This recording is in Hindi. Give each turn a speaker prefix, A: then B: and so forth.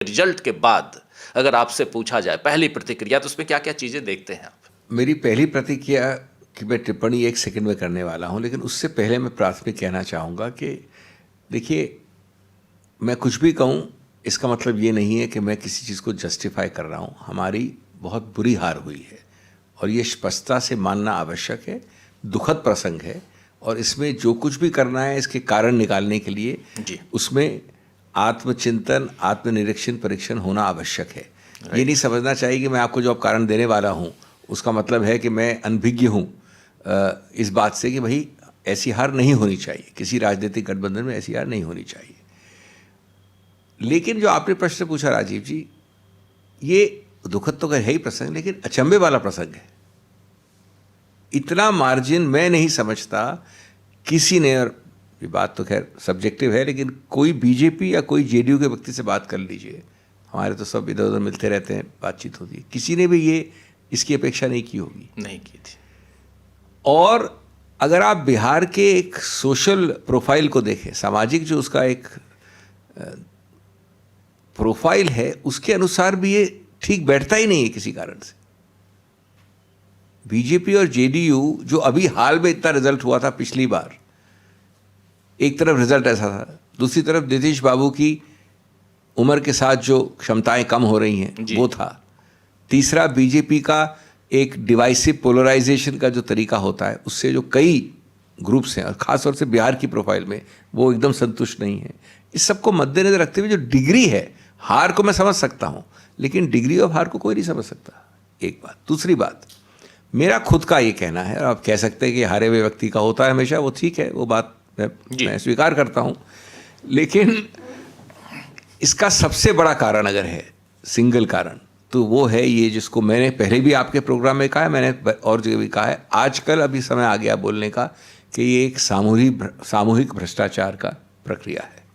A: रिजल्ट के बाद अगर आपसे पूछा जाए पहली प्रतिक्रिया, तो उसमें क्या क्या चीजें देखते हैं आप?
B: मेरी पहली प्रतिक्रिया कि मैं टिप्पणी 1 सेकंड में करने वाला हूं, लेकिन उससे पहले मैं प्राथमिक कहना चाहूँगा कि देखिए, मैं कुछ भी कहूँ इसका मतलब ये नहीं है कि मैं किसी चीज़ को जस्टिफाई कर रहा हूँ। हमारी बहुत बुरी हार हुई है और ये स्पष्टता से मानना आवश्यक है, दुखद प्रसंग है और इसमें जो कुछ भी करना है इसके कारण निकालने के लिए
A: जी।
B: उसमें आत्मचिंतन, आत्मनिरीक्षण, परीक्षण होना आवश्यक है। ये नहीं समझना चाहिए कि मैं आपको जो अब कारण देने वाला हूँ उसका मतलब है कि मैं अनभिज्ञ हूँ इस बात से कि भाई ऐसी हार नहीं होनी चाहिए, किसी राजनीतिक गठबंधन में ऐसी हार नहीं होनी चाहिए। लेकिन जो आपने प्रश्न पूछा राजीव जी, ये दुखद तो है ही प्रसंग, लेकिन अचंभे वाला प्रसंग है। इतना मार्जिन मैं नहीं समझता किसी ने, और ये बात तो खैर सब्जेक्टिव है, लेकिन कोई बीजेपी या कोई जेडीयू के व्यक्ति से बात कर लीजिए, हमारे तो सब इधर उधर मिलते रहते हैं, बातचीत होती है, किसी ने भी ये इसकी अपेक्षा नहीं की होगी।
A: नहीं की थी।
B: और अगर आप बिहार के एक सोशल प्रोफाइल को देखें, सामाजिक जो उसका एक प्रोफाइल है, उसके अनुसार भी ये ठीक बैठता ही नहीं है किसी कारण से। बीजेपी और जेडीयू जो अभी हाल में इतना रिजल्ट हुआ था पिछली बार, एक तरफ रिजल्ट ऐसा था, दूसरी तरफ नीतीश बाबू की उम्र के साथ जो क्षमताएं कम हो रही हैं वो था, तीसरा बीजेपी का एक डिवाइसिव पोलराइजेशन का जो तरीका होता है उससे जो कई ग्रुप्स हैं और ख़ासतौर से बिहार की प्रोफाइल में वो एकदम संतुष्ट नहीं है। इस सबको मद्देनजर रखते हुए जो डिग्री है, हार को मैं समझ सकता हूँ लेकिन डिग्री ऑफ हार को कोई नहीं समझ सकता, एक बात। दूसरी बात, मेरा खुद का ये कहना है, और आप कह सकते हैं कि हारे हुए व्यक्ति का होता है हमेशा, वो ठीक है, वो बात मैं स्वीकार करता हूँ, लेकिन इसका सबसे बड़ा कारण अगर है, सिंगल कारण, तो वो है ये जिसको मैंने पहले भी आपके प्रोग्राम में कहा है, मैंने और जगह भी कहा है, आजकल अभी समय आ गया बोलने का कि ये एक सामूहिक भ्रष्टाचार का प्रक्रिया है।